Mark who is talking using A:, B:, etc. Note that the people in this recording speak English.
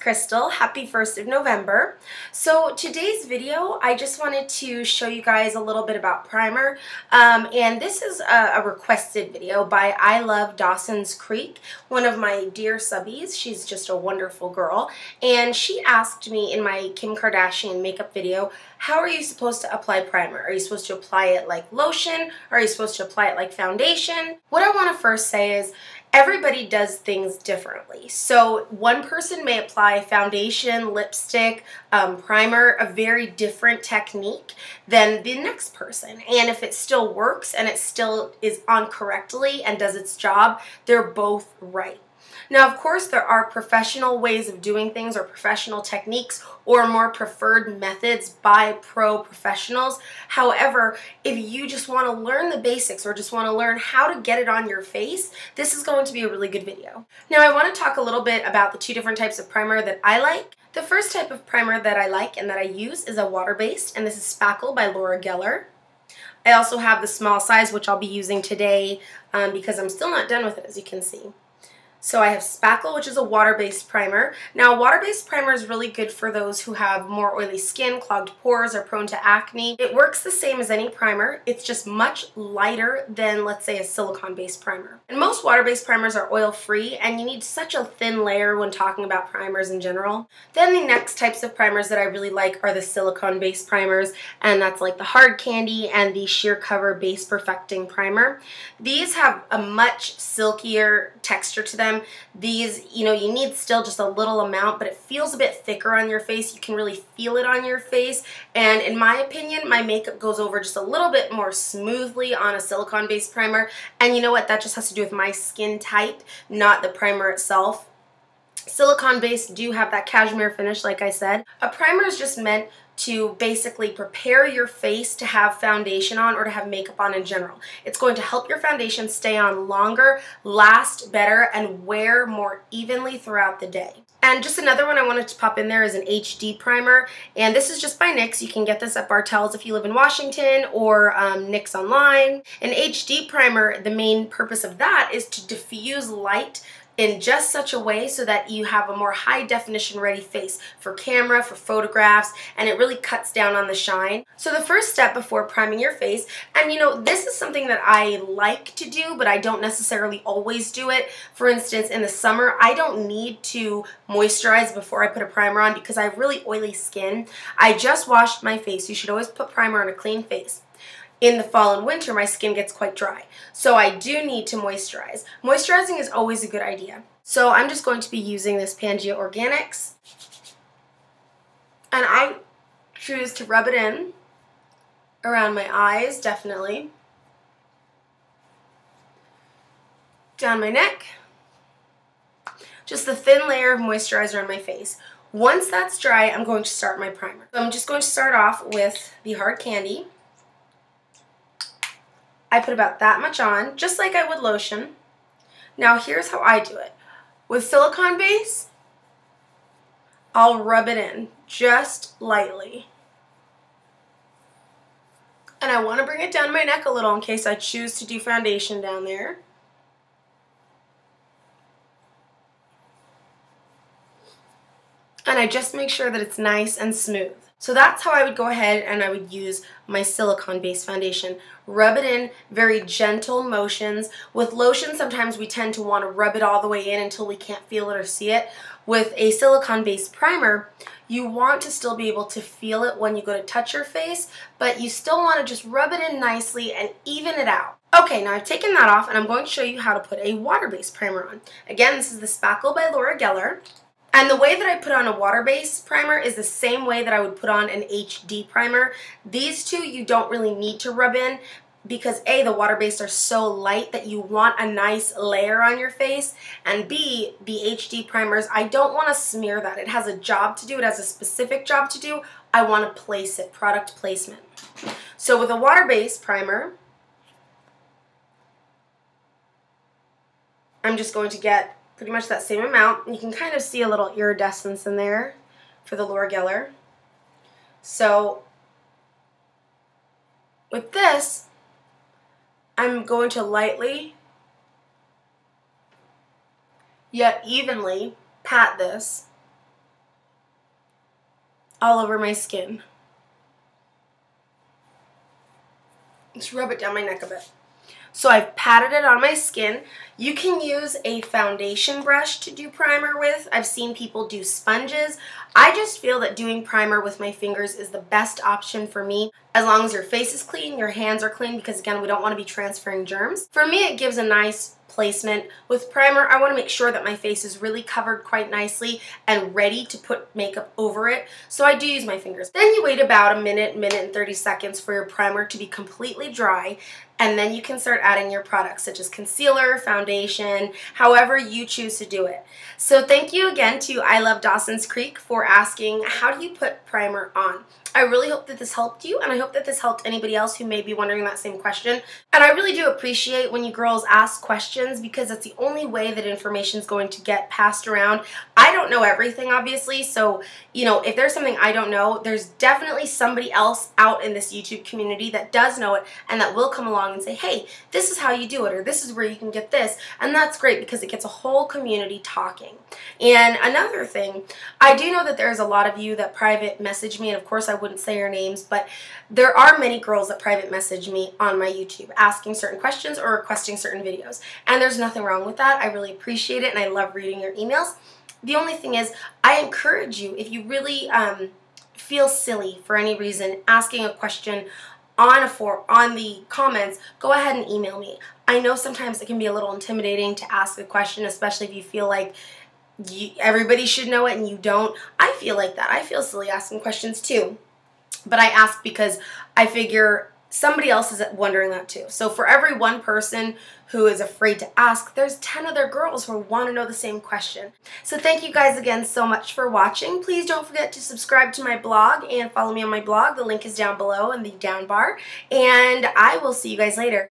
A: Crystal. Happy 1st of November. So today's video, I just wanted to show you guys a little bit about primer. And this is a requested video by I Love Dawson's Creek, one of my dear subbies. She's just a wonderful girl. And she asked me in my Kim Kardashian makeup video, how are you supposed to apply primer? Are you supposed to apply it like lotion? Are you supposed to apply it like foundation? What I want to first say is, everybody does things differently. So one person may apply foundation, lipstick, primer, a very different technique than the next person. And if it still works and it still is on correctly and does its job, they're both right. Now, of course, there are professional ways of doing things or professional techniques or more preferred methods by pro professionals. However, if you just want to learn the basics or just want to learn how to get it on your face, this is going to be a really good video. Now, I want to talk a little bit about the two different types of primer that I like. The first type of primer that I like and that I use is a water-based, and this is Spackle by Laura Geller. I also have the small size, which I'll be using today because I'm still not done with it, as you can see. So I have Spackle, which is a water-based primer. Now, water-based primer is really good for those who have more oily skin, clogged pores, or prone to acne. It works the same as any primer. It's just much lighter than, let's say, a silicone-based primer. And most water-based primers are oil-free, and you need such a thin layer when talking about primers in general. Then the next types of primers that I really like are the silicone-based primers, and that's like the Hard Candy and the Sheer Cover Base Perfecting Primer. These have a much silkier texture to them. These, you need still just a little amount, but it feels a bit thicker on your face. You can really feel it on your face, and in my opinion, my makeup goes over just a little bit more smoothly on a silicone-based primer, and you know what? That just has to do with my skin type, not the primer itself. Silicone-based do have that cashmere finish, like I said. A primer is just meant to basically prepare your face to have foundation on or to have makeup on in general. It's going to help your foundation stay on longer, last better, and wear more evenly throughout the day. And just another one I wanted to pop in there is an HD primer, and this is just by NYX. You can get this at Bartell's if you live in Washington, or NYX online. An HD primer, the main purpose of that is to diffuse light in just such a way so that you have a more high definition ready face for camera, for photographs, and it really cuts down on the shine. So the first step before priming your face, and this is something that I like to do, but I don't necessarily always do it. For instance, in the summer, I don't need to moisturize before I put a primer on because I have really oily skin. I just washed my face. You should always put primer on a clean face. In the fall and winter, my skin gets quite dry, so I do need to moisturize. Moisturizing is always a good idea. So I'm just going to be using this Pangea Organics, and I choose to rub it in around my eyes, definitely, down my neck, just a thin layer of moisturizer on my face. Once that's dry, I'm going to start my primer. So I'm just going to start off with the Hard Candy. I put about that much on, just like I would lotion. Now here's how I do it. With silicone base, I'll rub it in just lightly. And I want to bring it down my neck a little in case I choose to do foundation down there. And I just make sure that it's nice and smooth. So that's how I would go ahead and I would use my silicone-based foundation. Rub it in, very gentle motions. With lotion, sometimes we tend to want to rub it all the way in until we can't feel it or see it. With a silicone-based primer, you want to still be able to feel it when you go to touch your face, but you still want to just rub it in nicely and even it out. Okay, now I've taken that off and I'm going to show you how to put a water-based primer on. Again, this is the Spackle by Laura Geller. And the way that I put on a water-based primer is the same way that I would put on an HD primer. These two you don't really need to rub in because A, the water-based are so light that you want a nice layer on your face, and B, the HD primers, I don't want to smear that. It has a job to do. It has a specific job to do. I want to place it, product placement. So with a water-based primer, I'm just going to get pretty much that same amount. You can kind of see a little iridescence in there for the Laura Geller. So with this, I'm going to lightly yet evenly pat this all over my skin. Just rub it down my neck a bit. So I've patted it on my skin. You can use a foundation brush to do primer with. I've seen people do sponges. I just feel that doing primer with my fingers is the best option for me, as long as your face is clean, your hands are clean, because again, we don't want to be transferring germs. For me, it gives a nice placement. With primer, I want to make sure that my face is really covered quite nicely and ready to put makeup over it, so I do use my fingers. Then you wait about a minute and 30 seconds for your primer to be completely dry, and then you can start adding your products such as concealer, foundation, however you choose to do it. So thank you again to I Love Dawson's Creek for asking, how do you put primer on? I really hope that this helped you, and I hope that this helped anybody else who may be wondering that same question. And I really do appreciate when you girls ask questions, because it's the only way that information is going to get passed around. I don't know everything, obviously, so, you know, if there's something I don't know, there's definitely somebody else out in this YouTube community that does know it and that will come along and say, hey, this is how you do it, or this is where you can get this. And that's great, because it gets a whole community talking. And another thing, I do know that there's a lot of you that private message me, and of course I wouldn't say your names, but there are many girls that private message me on my YouTube asking certain questions or requesting certain videos. And there's nothing wrong with that. I really appreciate it, and I love reading your emails. The only thing is, I encourage you, if you really feel silly for any reason asking a question on the comments, go ahead and email me. I know sometimes it can be a little intimidating to ask a question, especially if you feel like everybody should know it and you don't. I feel like that. I feel silly asking questions too. But I ask because I figure somebody else is wondering that too. So for every one person who is afraid to ask, there's 10 other girls who want to know the same question. So thank you guys again so much for watching. Please don't forget to subscribe to my blog and follow me on my blog. The link is down below in the down bar. And I will see you guys later.